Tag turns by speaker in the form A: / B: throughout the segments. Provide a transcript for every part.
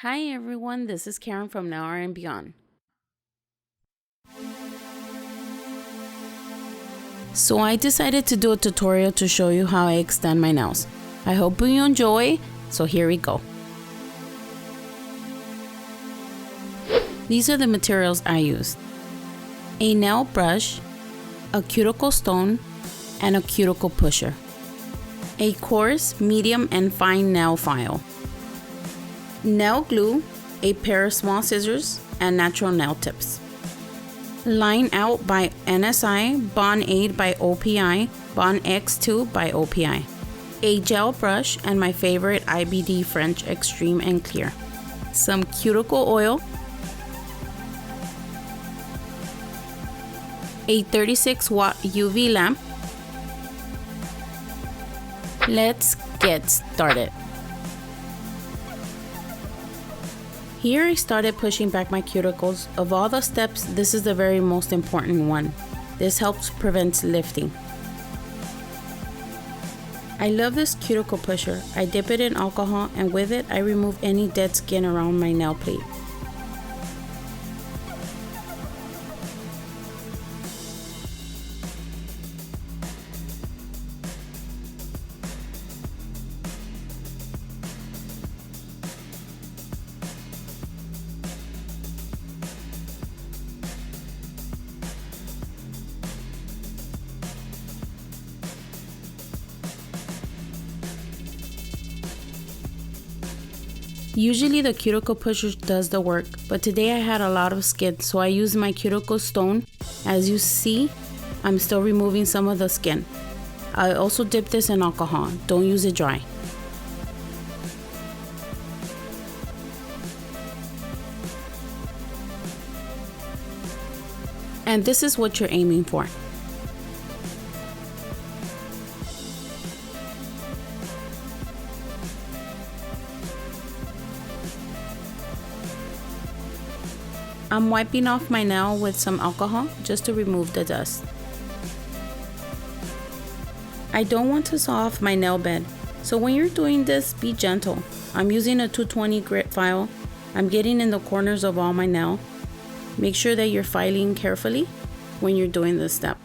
A: Hi everyone, this is Karen from Nailartandbeyond. So I decided to do a tutorial to show you how I extend my nails. I hope you enjoy, so here we go. These are the materials I used: a nail brush, a cuticle stone, and a cuticle pusher, a coarse, medium, and fine nail file, nail glue, a pair of small scissors, and natural nail tips. Line Out by NSI, Bond Aid by OPI, Bond X2 by OPI. A gel brush, and my favorite IBD French Extreme and Clear. Some cuticle oil. A 36-watt UV lamp. Let's get started. Here I started pushing back my cuticles. Of all the steps, this is the very most important one. This helps prevent lifting. I love this cuticle pusher. I dip it in alcohol, and with it I remove any dead skin around my nail plate. Usually the cuticle pusher does the work, but today I had a lot of skin, so I used my cuticle stone. As you see, I'm still removing some of the skin. I also dip this in alcohol. Don't use it dry. And this is what you're aiming for. I'm wiping off my nail with some alcohol just to remove the dust. I don't want to saw off my nail bed, so when you're doing this, be gentle. I'm using a 220 grit file. I'm getting in the corners of all my nail. Make sure that you're filing carefully when you're doing this step.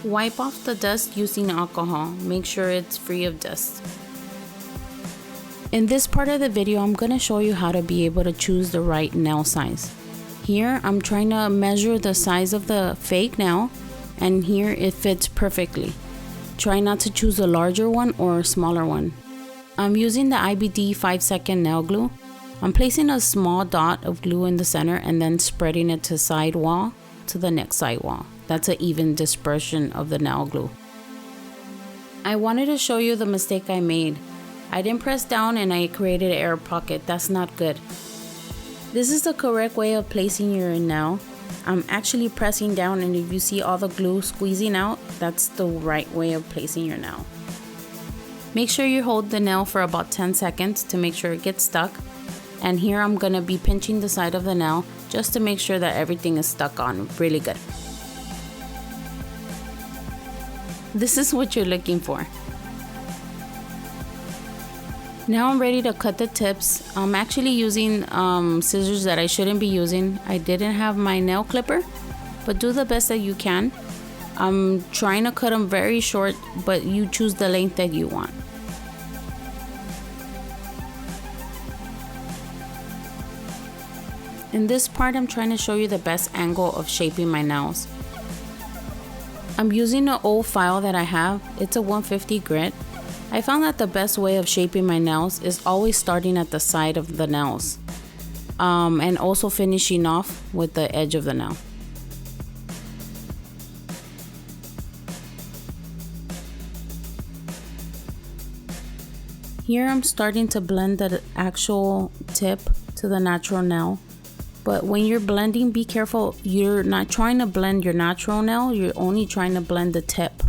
A: Wipe off the dust using alcohol. Make sure it's free of dust. In this part of the video, I'm going to show you how to be able to choose the right nail size. Here, I'm trying to measure the size of the fake nail, and here it fits perfectly. Try not to choose a larger one or a smaller one. I'm using the IBD 5-second nail glue. I'm placing a small dot of glue in the center and then spreading it to side wall to the next side wall. That's an even dispersion of the nail glue. I wanted to show you the mistake I made. I didn't press down and I created an air pocket. That's not good. This is the correct way of placing your nail. I'm actually pressing down, and if you see all the glue squeezing out, that's the right way of placing your nail. Make sure you hold the nail for about 10 seconds to make sure it gets stuck. And here I'm going to be pinching the side of the nail just to make sure that everything is stuck on really good. This is what you're looking for. Now I'm ready to cut the tips. I'm actually using scissors that I shouldn't be using. I didn't have my nail clipper, but do the best that you can. I'm trying to cut them very short, but you choose the length that you want. In this part, I'm trying to show you the best angle of shaping my nails. I'm using an old file that I have. It's a 150 grit. I found that the best way of shaping my nails is always starting at the side of the nails, and also finishing off with the edge of the nail. Here I'm starting to blend the actual tip to the natural nail. But when you're blending, be careful. You're not trying to blend your natural nail, you're only trying to blend the tip.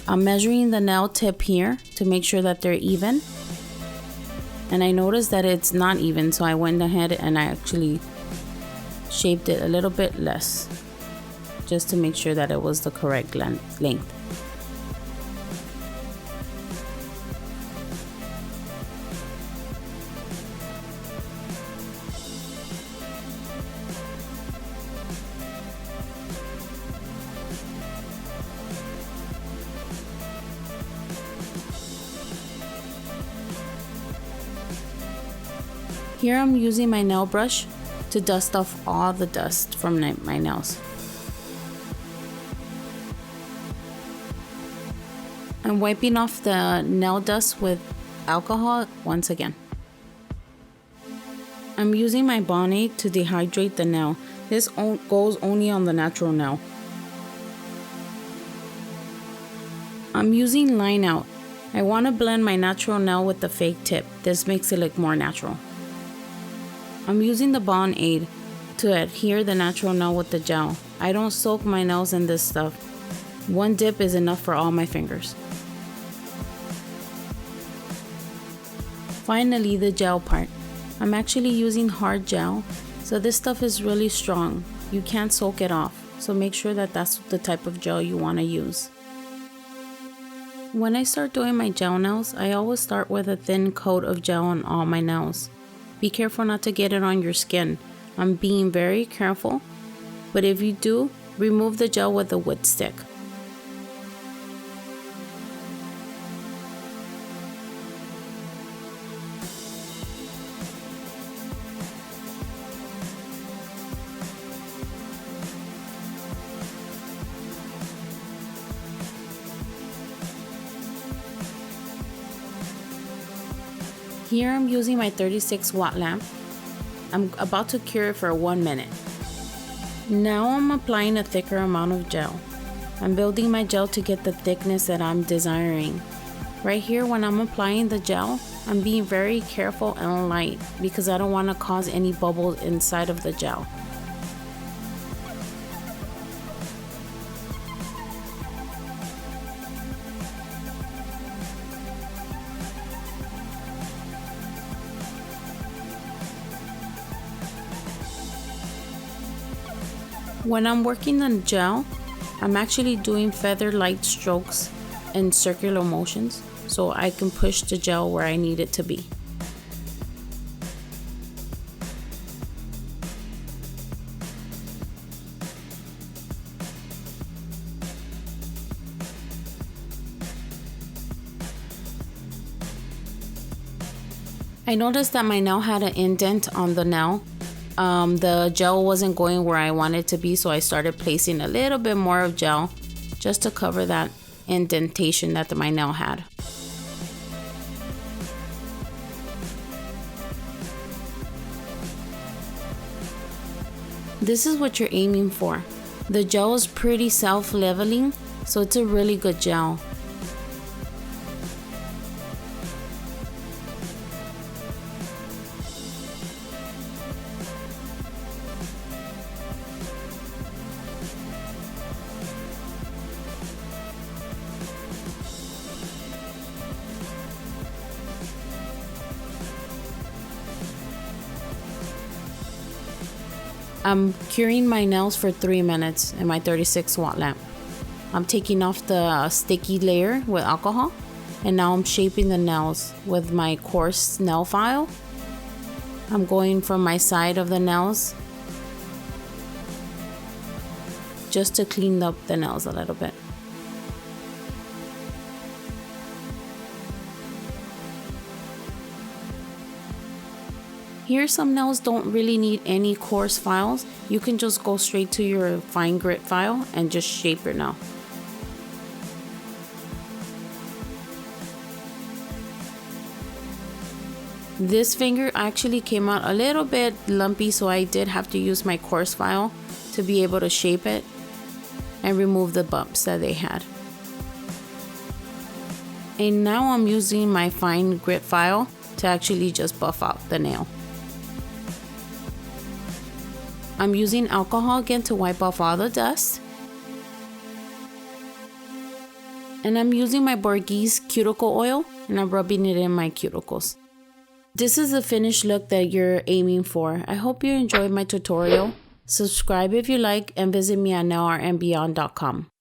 A: I'm measuring the nail tip here to make sure that they're even. And I noticed that it's not even, so I went ahead and I actually shaped it a little bit less, just to make sure that it was the correct length. Here I'm using my nail brush to dust off all the dust from my nails. I'm wiping off the nail dust with alcohol once again. I'm using my bonnet to dehydrate the nail. This goes only on the natural nail. I'm using line out. I want to blend my natural nail with the fake tip. This makes it look more natural. I'm using the Bond Aid to adhere the natural nail with the gel. I don't soak my nails in this stuff. One dip is enough for all my fingers. Finally, the gel part. I'm actually using hard gel, so this stuff is really strong. You can't soak it off, so make sure that that's the type of gel you want to use. When I start doing my gel nails, I always start with a thin coat of gel on all my nails. Be careful not to get it on your skin. I'm being very careful, but if you do, remove the gel with a wood stick. Here I'm using my 36 watt lamp. I'm about to cure it for 1 minute. Now I'm applying a thicker amount of gel. I'm building my gel to get the thickness that I'm desiring. Right here, when I'm applying the gel, I'm being very careful and light because I don't want to cause any bubbles inside of the gel. When I'm working on gel, I'm actually doing feather light strokes and circular motions so I can push the gel where I need it to be. I noticed that my nail had an indent on the nail. The gel wasn't going where I wanted it to be, so I started placing a little bit more of gel just to cover that indentation that my nail had. This is what you're aiming for. The gel is pretty self-leveling, so it's a really good gel. I'm curing my nails for 3 minutes in my 36 watt lamp. I'm taking off the sticky layer with alcohol, and now I'm shaping the nails with my coarse nail file. I'm going from my side of the nails just to clean up the nails a little bit. Here, some nails don't really need any coarse files. You can just go straight to your fine grit file and just shape your nail. This finger actually came out a little bit lumpy, so I did have to use my coarse file to be able to shape it and remove the bumps that they had. And now I'm using my fine grit file to actually just buff out the nail. I'm using alcohol again to wipe off all the dust. And I'm using my Borghese cuticle oil and I'm rubbing it in my cuticles. This is the finished look that you're aiming for. I hope you enjoyed my tutorial. Subscribe if you like and visit me at Nailartandbeyond.com.